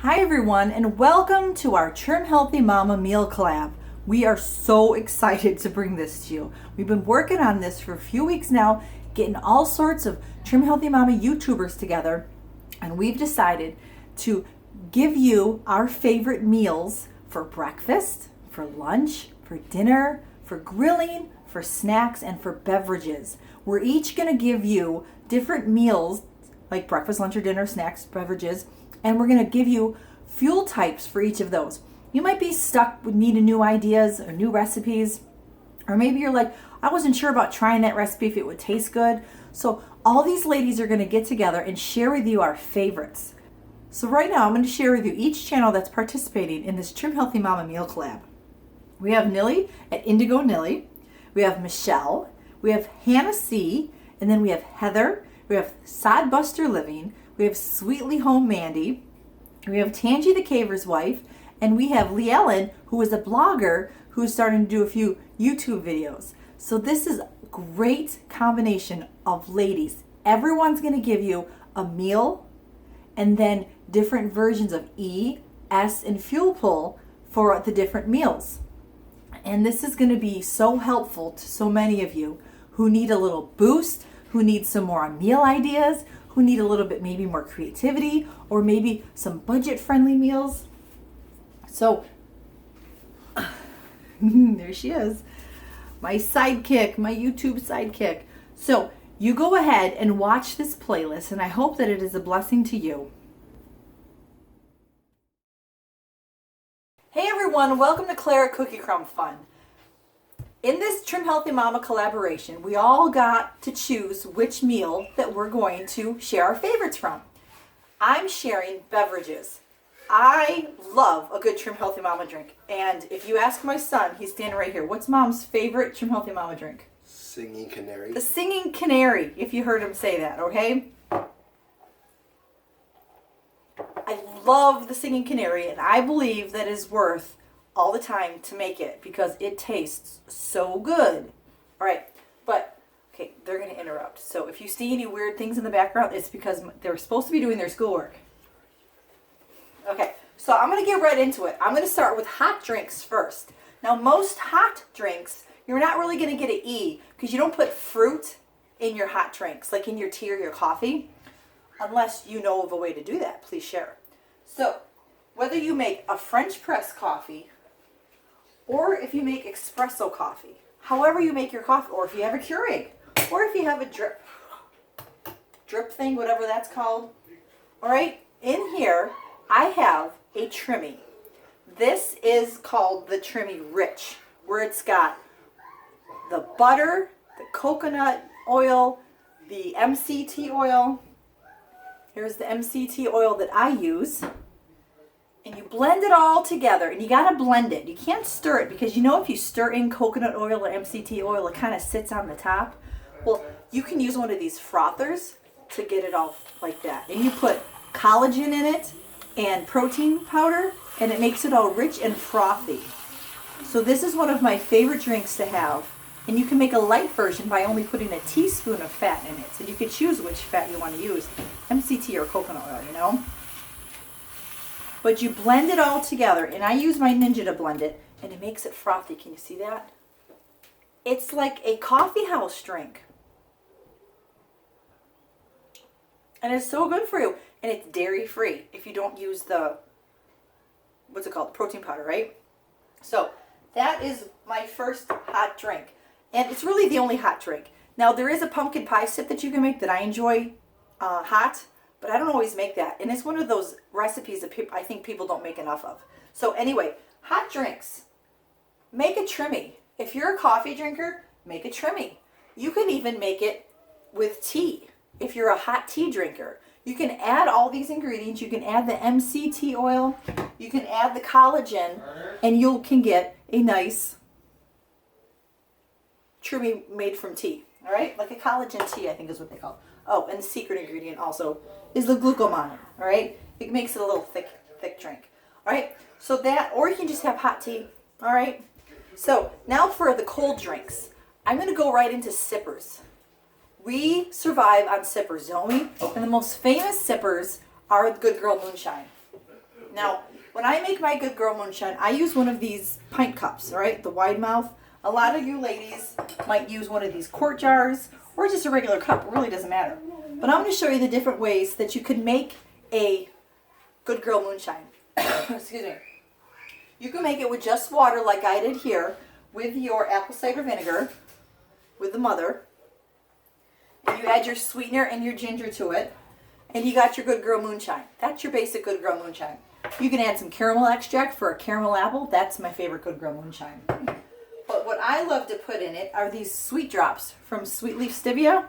Hi everyone, and welcome to our Trim Healthy Mama Meal Collab. We are so excited to bring this to you. We've been working on this for a few weeks now, getting all sorts of Trim Healthy Mama YouTubers together, and we've decided to give you our favorite meals for breakfast, for lunch, for dinner, for grilling, for snacks, and for beverages. We're each going to give you different meals like breakfast, lunch, or dinner, snacks, beverages, and we're going to give you fuel types for each of those. You might be stuck with needing new ideas or new recipes, or maybe you're like, I wasn't sure about trying that recipe if it would taste good. So all these ladies are going to get together and share with you our favorites. So right now I'm going to share with you each channel that's participating in this Trim Healthy Mama Meal Collab. We have Nilly at Indigo Nilly, we have Michelle, we have Hannah C, and then we have Heather, we have Sodbuster Living, we have Sweetly Home Mandy, we have Tangy the Caver's Wife, and we have Lee Ellen, who is a blogger who is starting to do a few YouTube videos. So this is a great combination of ladies. Everyone's going to give you a meal and then different versions of E, S, and Fuel Pull for the different meals. And this is going to be so helpful to so many of you who need a little boost, who need some more meal ideas, who need a little bit maybe more creativity, or maybe some budget-friendly meals. So, there she is, my sidekick, my YouTube sidekick. So, you go ahead and watch this playlist, and I hope that it is a blessing to you. Hey everyone, welcome to Clara Cookie Crumb Fun. In this Trim Healthy Mama collaboration, we all got to choose which meal that we're going to share our favorites from. I'm sharing beverages. I love a good Trim Healthy Mama drink. And if you ask my son, he's standing right here, what's Mom's favorite Trim Healthy Mama drink? Singing Canary. The Singing Canary, if you heard him say that, okay? I love the Singing Canary, and I believe that is worth all the time to make it because it tastes so good. All right, but okay, they're going to interrupt. So if you see any weird things in the background, it's because they're supposed to be doing their schoolwork. Okay, so I'm going to get right into it. I'm going to start with hot drinks first. Now, most hot drinks, you're not really going to get an E because you don't put fruit in your hot drinks, like in your tea or your coffee, unless you know of a way to do that. Please share. So whether you make a French press coffee, or if you make espresso coffee, however you make your coffee, or if you have a Keurig, or if you have a drip thing, whatever that's called. All right, in here, I have a Trimmy. This is called the Trimmy Rich, where it's got the butter, the coconut oil, the MCT oil. Here's the MCT oil that I use. And you blend it all together, and you got to blend it. You can't stir it because you know if you stir in coconut oil or MCT oil, it kind of sits on the top. Well, you can use one of these frothers to get it all like that. And you put collagen in it and protein powder, and it makes it all rich and frothy. So this is one of my favorite drinks to have. And you can make a light version by only putting a teaspoon of fat in it. So you can choose which fat you want to use, MCT or coconut oil, you know. But you blend it all together, and I use my Ninja to blend it, and it makes it frothy. Can you see that? It's like a coffee house drink. And it's so good for you. And it's dairy-free if you don't use the, what's it called, protein powder, right? So that is my first hot drink. And it's really the only hot drink. Now, there is a pumpkin pie sip that you can make that I enjoy hot, but I don't always make that. And it's one of those recipes that I think people don't make enough of. So anyway, hot drinks. Make a Trimmy. If you're a coffee drinker, make a Trimmy. You can even make it with tea. If you're a hot tea drinker, you can add all these ingredients. You can add the MCT oil. You can add the collagen, and you can get a nice Trimmy made from tea. All right? Like a collagen tea, I think is what they call it. Oh, and the secret ingredient also is the glucomannan, all right? It makes it a little thick drink, all right? So that, or you can just have hot tea, all right? So now for the cold drinks. I'm going to go right into sippers. We survive on sippers, don't we? And the most famous sippers are the Good Girl Moonshine. Now, when I make my Good Girl Moonshine, I use one of these pint cups, all right? The wide mouth. A lot of you ladies might use one of these quart jars or just a regular cup. It really doesn't matter. But I'm going to show you the different ways that you can make a Good Girl Moonshine. Excuse me. You can make it with just water like I did here with your apple cider vinegar with the mother. And you add your sweetener and your ginger to it. And you got your Good Girl Moonshine. That's your basic Good Girl Moonshine. You can add some caramel extract for a caramel apple. That's my favorite Good Girl Moonshine. But what I love to put in it are these sweet drops from Sweet Leaf Stevia.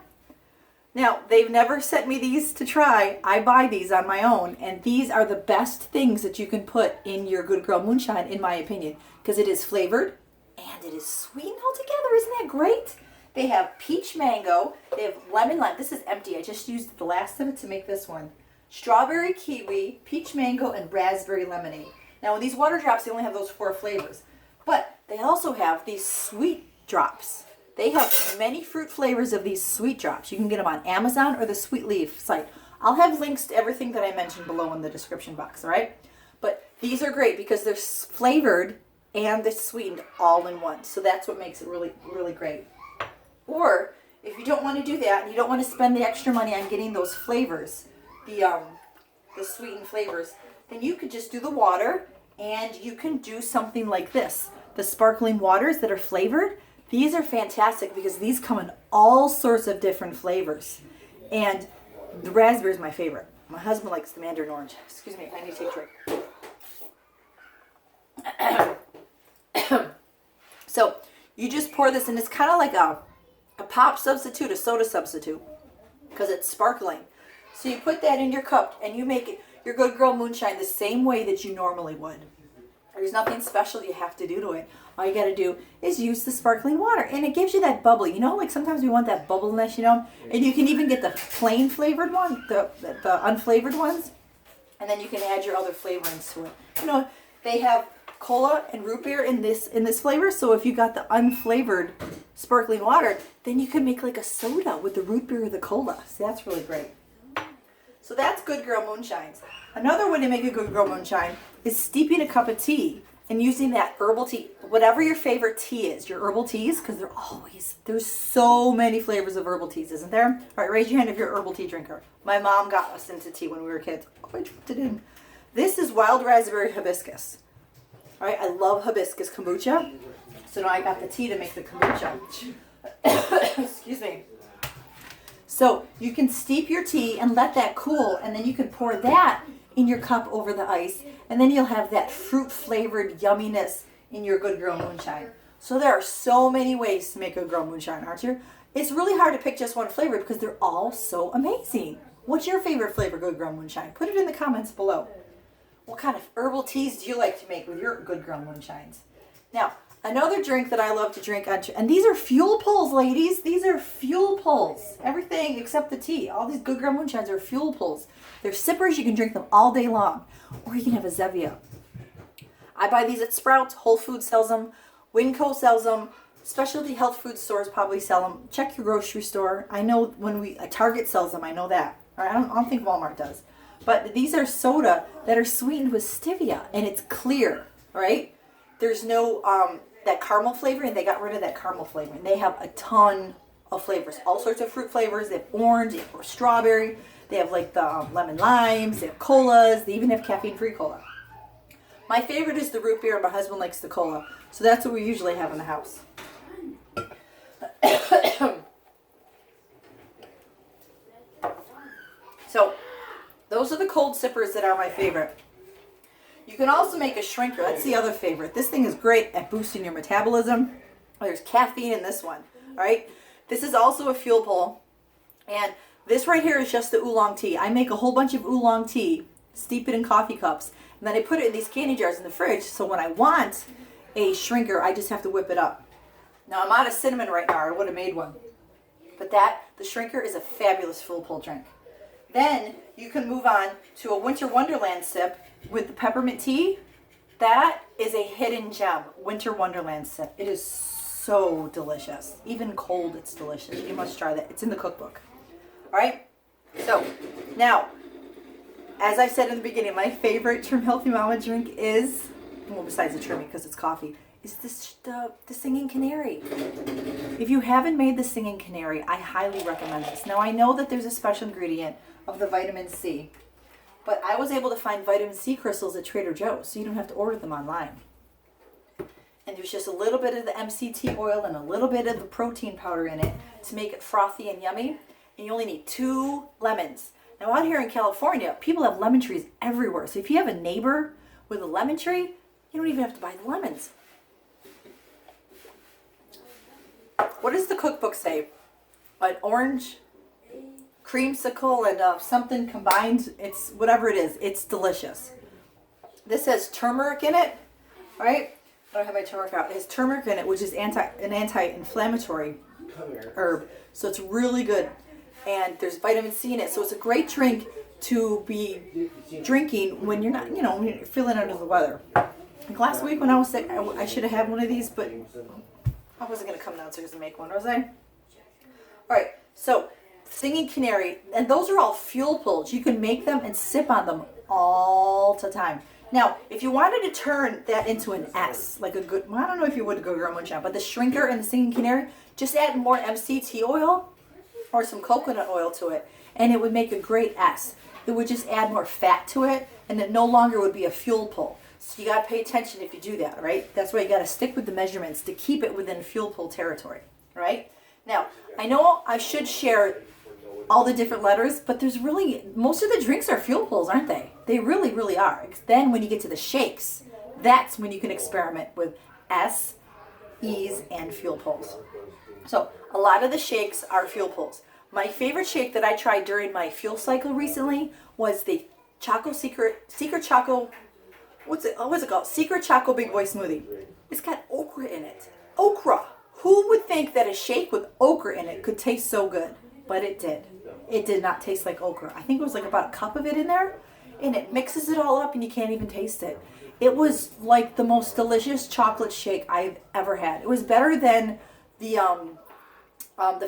Now, they've never sent me these to try. I buy these on my own, and these are the best things that you can put in your Good Girl Moonshine, in my opinion, because it is flavored and it is sweetened all together. Isn't that great? They have peach mango, they have lemon lime. This is empty. I just used the last of it to make this one. Strawberry kiwi, peach mango, and raspberry lemonade. Now, with these water drops, they only have those 4 flavors. But they also have these sweet drops. They have many fruit flavors of these sweet drops. You can get them on Amazon or the Sweet Leaf site. I'll have links to everything that I mentioned below in the description box, all right? But these are great because they're flavored and they're sweetened all in one. So that's what makes it really, really great. Or if you don't want to do that and you don't want to spend the extra money on getting those flavors, the sweetened flavors, then you could just do the water and you can do something like this. The sparkling waters that are flavored, these are fantastic because these come in all sorts of different flavors. And the raspberry is my favorite. My husband likes the mandarin orange. Excuse me, I need to take a drink. So you just pour this, and it's kind of like a pop substitute, a soda substitute, because it's sparkling. So you put that in your cup and you make it your Good Girl Moonshine the same way that you normally would. There's nothing special you have to do to it. All you got to do is use the sparkling water, and it gives you that bubbly. You know, like sometimes we want that bubbliness, you know, and you can even get the plain flavored one, the unflavored ones, and then you can add your other flavorings to it. You know, they have cola and root beer in this flavor, so if you got the unflavored sparkling water, then you can make like a soda with the root beer or the cola. So that's really great. So that's Good Girl Moonshines. Another way to make a Good Girl Moonshine is steeping a cup of tea and using that herbal tea, whatever your favorite tea is, your herbal teas, because there's so many flavors of herbal teas, isn't there? All right, raise your hand if you're an herbal tea drinker. My mom got us into tea when we were kids. Oh, I dropped it in. This is wild raspberry hibiscus. All right, I love hibiscus kombucha. So now I got the tea to make the kombucha. Excuse me. So you can steep your tea and let that cool, and then you can pour that in your cup over the ice, and then you'll have that fruit-flavored yumminess in your Good Girl Moonshine. So there are so many ways to make a Good Girl Moonshine, aren't there? It's really hard to pick just one flavor because they're all so amazing. What's your favorite flavor Good Girl Moonshine? Put it in the comments below. What kind of herbal teas do you like to make with your Good Girl Moonshines? Now, another drink that I love to drink, and these are fuel pulls, ladies. These are fuel pulls. Everything except the tea. All these Good Girl Moonshines are fuel pulls. They're sippers. You can drink them all day long. Or you can have a Zevia. I buy these at Sprouts. Whole Foods sells them. Winco sells them. Specialty health food stores probably sell them. Check your grocery store. I know Target sells them. I know that. I don't think Walmart does. But these are soda that are sweetened with stevia, and it's clear, right? There's no that caramel flavoring. They got rid of that caramel flavoring. They have a ton of flavors, all sorts of fruit flavors. They have orange, they have strawberry. They have like the lemon limes. They have colas. They even have caffeine-free cola. My favorite is the root beer, and my husband likes the cola. So that's what we usually have in the house. So those are the cold sippers that are my favorite. You can also make a shrinker. That's the other favorite. This thing is great at boosting your metabolism. There's caffeine in this one. All right. This is also a fuel pull. And this right here is just the oolong tea. I make a whole bunch of oolong tea, steep it in coffee cups, and then I put it in these candy jars in the fridge. So when I want a shrinker, I just have to whip it up. Now I'm out of cinnamon right now. I would have made one. But the shrinker is a fabulous fuel pull drink. Then you can move on to a Winter Wonderland Sip with the peppermint tea. That is a hidden gem, Winter Wonderland Sip. It is so delicious. Even cold, it's delicious. You must try that. It's in the cookbook. All right? So, now, as I said in the beginning, my favorite Trim Healthy Mama drink is, well, besides the Trimmy, because it's coffee, is the Singing Canary. If you haven't made the Singing Canary, I highly recommend this. Now, I know that there's a special ingredient of the vitamin C, but I was able to find vitamin C crystals at Trader Joe's, so you don't have to order them online. And there's just a little bit of the MCT oil and a little bit of the protein powder in it to make it frothy and yummy. And you only need 2 lemons. Now, out here in California, people have lemon trees everywhere. So if you have a neighbor with a lemon tree, you don't even have to buy the lemons. What does the cookbook say? An orange creamsicle and something combined. It's whatever it is. It's delicious. This has turmeric in it, right? I don't have my turmeric out. It has turmeric in it, which is an anti-inflammatory herb. So it's really good. And there's vitamin C in it. So it's a great drink to be drinking when you're not, when you're feeling under the weather. Like last week when I was sick, I should have had one of these, but I wasn't going to come downstairs and make one, was I? All right, so Singing Canary, and those are all fuel pulls. You can make them and sip on them all the time. Now, if you wanted to turn that into an S, like a good, well, I don't know if you would go your own one shot, but the shrinker and the Singing Canary, just add more MCT oil or some coconut oil to it, and it would make a great S. It would just add more fat to it, and it no longer would be a fuel pull. So you got to pay attention if you do that, right? That's why you got to stick with the measurements to keep it within fuel pull territory, right? Now, I know I should share all the different letters, but there's really, most of the drinks are fuel pulls, aren't they? They really, really are. Then when you get to the shakes, that's when you can experiment with S, E's, and fuel pulls. So a lot of the shakes are fuel pulls. My favorite shake that I tried during my fuel cycle recently was the Choco Secret Choco, what's it called? Secret Choco Big Boy Smoothie. It's got okra in it. Okra. Who would think that a shake with okra in it could taste so good? But it did. It did not taste like okra. I think it was like about a cup of it in there, and it mixes it all up and you can't even taste it. It was like the most delicious chocolate shake I've ever had. It was better than the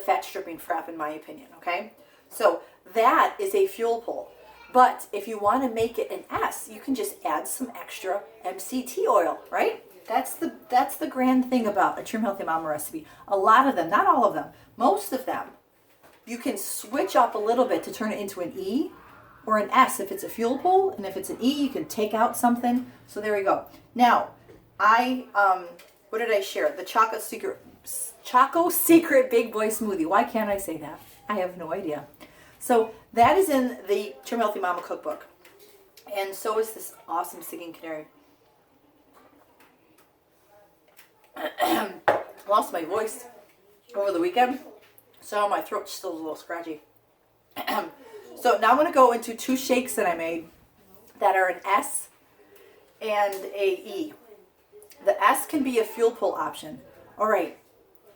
fat stripping frap in my opinion, okay? So that is a fuel pull. But if you want to make it an S, you can just add some extra MCT oil, right? That's the grand thing about a Trim Healthy Mama recipe. A lot of them, not all of them, most of them, you can switch up a little bit to turn it into an E or an S if it's a fuel pull, and if it's an E, you can take out something. So there we go. Now, what did I share? The Choco Secret Big Boy Smoothie. Why can't I say that? I have no idea. So that is in the Trim Healthy Mama cookbook. And so is this awesome Singing Canary. Lost my voice over the weekend, so my throat's still a little scratchy. So now I'm going to go into 2 shakes that I made that are an S and a E. The S can be a fuel pull option. All right,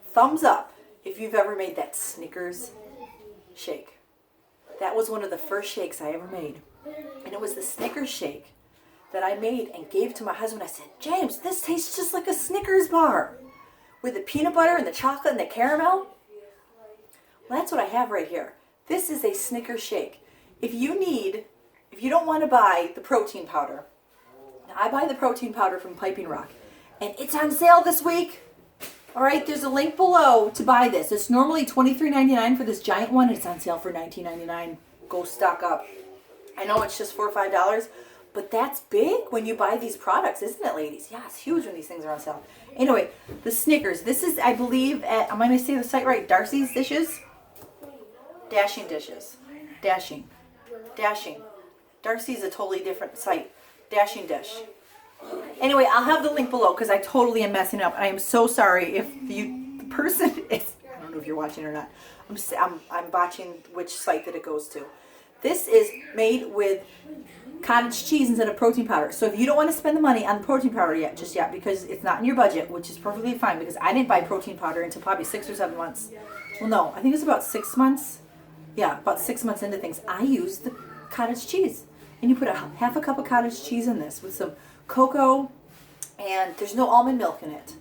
thumbs up if you've ever made that Snickers shake. That was one of the first shakes I ever made. And it was the Snickers shake that I made and gave to my husband. I said, James, this tastes just like a Snickers bar with the peanut butter and the chocolate and the caramel. Well, that's what I have right here. This is a Snickers shake. If you don't want to buy the protein powder, now I buy the protein powder from Piping Rock, and it's on sale this week. All right, there's a link below to buy this. It's normally $23.99 for this giant one. It's on sale for $19.99. Go stock up. I know it's just $4 or $5, but that's big when you buy these products, isn't it, ladies? Yeah, it's huge when these things are on sale. Anyway, the Snickers. This is, I believe, at, am I going to say the site right? Darcy's Dishes? Dashing Dishes. Dashing. Darcy's a totally different site. Dashing Dish. Anyway, I'll have the link below because I totally am messing up. I am so sorry if the person is, I don't know if you're watching or not. I'm botching which site that it goes to. This is made with cottage cheese instead of protein powder. So if you don't want to spend the money on the protein powder just yet because it's not in your budget, which is perfectly fine because I didn't buy protein powder until probably 6 or 7 months. Well, no, I think it's about 6 months. Yeah, about 6 months into things. I used the cottage cheese. And you put half a cup of cottage cheese in this with some cocoa, and there's no almond milk in it.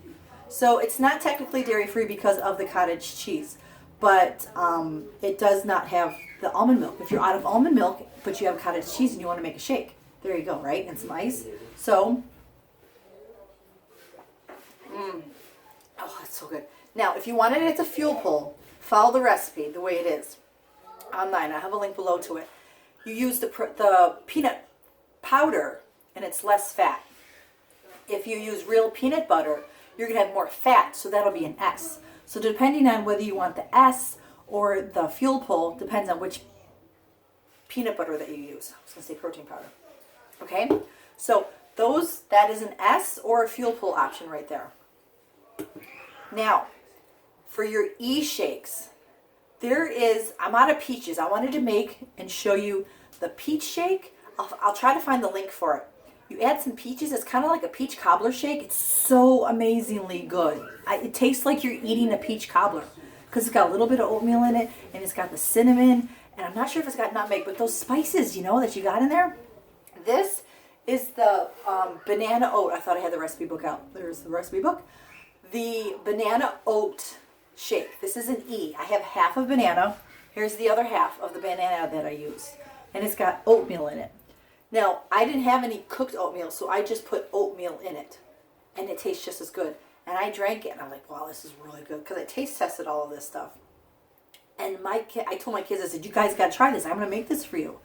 So it's not technically dairy-free because of the cottage cheese. but it does not have the almond milk. If you're out of almond milk, but you have cottage cheese and you want to make a shake, there you go, right? And some ice. So, oh, that's so good. Now, if you wanted it to fuel pull, follow the recipe the way it is online. I have a link below to it. You use the peanut powder, and it's less fat. If you use real peanut butter, you're going to have more fat, so that'll be an S. So depending on whether you want the S or the fuel pull, depends on which peanut butter that you use. I was going to say protein powder. Okay? So that is an S or a fuel pull option right there. Now, for your E shakes, I'm out of peaches. I wanted to make and show you the peach shake. I'll try to find the link for it. You add some peaches. It's kind of like a peach cobbler shake. It's so amazingly good. It tastes like you're eating a peach cobbler because it's got a little bit of oatmeal in it, and it's got the cinnamon, and I'm not sure if it's got nutmeg, but those spices, you know, that you got in there. This is the banana oat. I thought I had the recipe book out. There's the recipe book. The banana oat shake. This is an E. I have half of banana. Here's the other half of the banana that I use, and it's got oatmeal in it. Now, I didn't have any cooked oatmeal, so I just put oatmeal in it, and it tastes just as good. And I drank it, and I'm like, wow, this is really good, because I taste tested all of this stuff. And I told my kids, I said, you guys got to try this. I'm going to make this for you.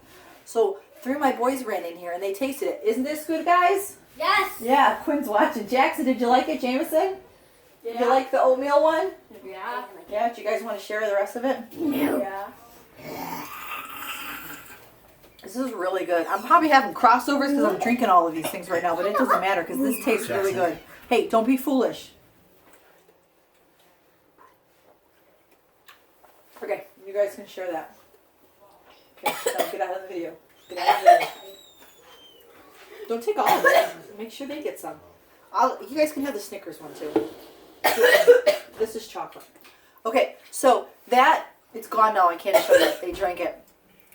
So 3 of my boys ran in here, and they tasted it. Isn't this good, guys? Yes. Yeah, Quinn's watching. Jackson, did you like it, Jameson? Yeah. Did you like the oatmeal one? Yeah. Yeah, do you guys want to share the rest of it? No. Yeah. This is really good. I'm probably having crossovers because I'm drinking all of these things right now, but it doesn't matter because this tastes really good. Hey, don't be foolish. Okay, you guys can share that. Okay, now get out of the video. Get out of the video. Don't take all of it. Make sure they get some. You guys can have the Snickers one too. This is chocolate. Okay, so it's gone now. I can't show you. They drank it.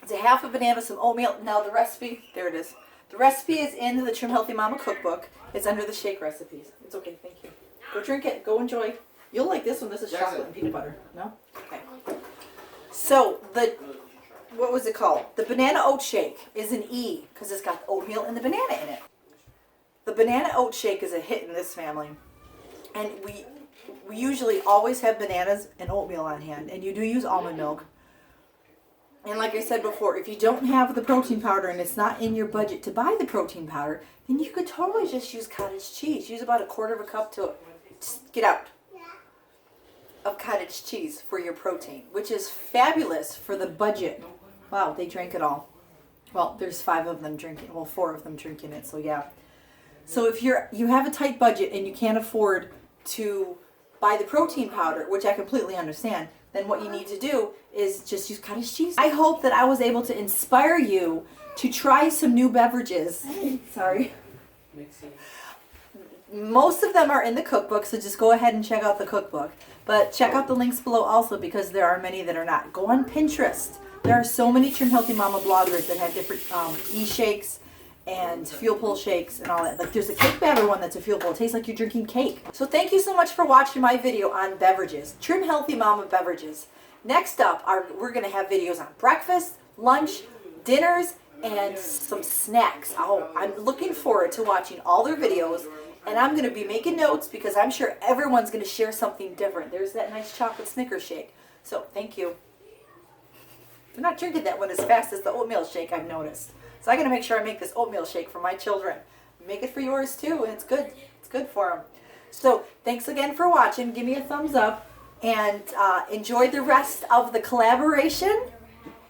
It's a half a banana, some oatmeal. Now the recipe, there it is. The recipe is in the Trim Healthy Mama cookbook. It's under the shake recipes. It's okay, thank you. Go drink it. Go enjoy. You'll like this one. This is chocolate and peanut butter. No? Okay. So what was it called? The banana oat shake is an E because it's got oatmeal and the banana in it. The banana oat shake is a hit in this family. And we usually always have bananas and oatmeal on hand. And you do use almond milk. And like I said before, if you don't have the protein powder and it's not in your budget to buy the protein powder, then you could totally just use cottage cheese. Use about 1/4 cup to get out of cottage cheese for your protein, which is fabulous for the budget. Wow, they drank it all. Well, there's 5 of them drinking. Well, 4 of them drinking it. So yeah. So if you have a tight budget and you can't afford to buy the protein powder, which I completely understand, then what you need to do is just use cottage cheese. I hope that I was able to inspire you to try some new beverages. Sorry. Most of them are in the cookbook, so just go ahead and check out the cookbook. But check out the links below also because there are many that are not. Go on Pinterest. There are so many Trim Healthy Mama bloggers that have different E-shakes and fuel pull shakes and all that. Like there's a cake batter one that's a fuel pull. It tastes like you're drinking cake. So thank you so much for watching my video on beverages. Trim Healthy Mama Beverages. Next up, we're going to have videos on breakfast, lunch, dinners, and some snacks. Oh, I'm looking forward to watching all their videos. And I'm going to be making notes because I'm sure everyone's going to share something different. There's that nice chocolate Snickers shake. So thank you. They're not drinking that one as fast as the oatmeal shake, I've noticed. So I'm going to make sure I make this oatmeal shake for my children. Make it for yours too, and it's good. It's good for them. So thanks again for watching. Give me a thumbs up and enjoy the rest of the collaboration.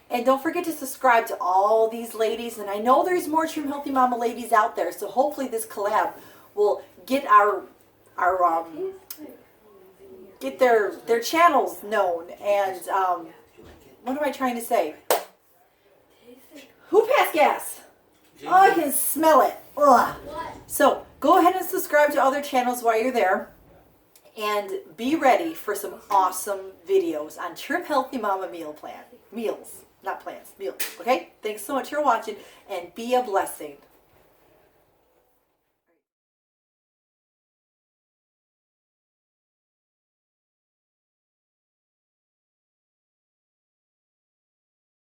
And don't forget to subscribe to all these ladies. And I know there's more Trim Healthy Mama ladies out there. So hopefully this collab will get get their channels known. And what am I trying to say? Who passed gas? Oh, I can smell it. Ugh. So go ahead and subscribe to other channels while you're there. And be ready for some awesome videos on Trim Healthy Mama meals. Not plans, meals. Okay? Thanks so much for watching and be a blessing.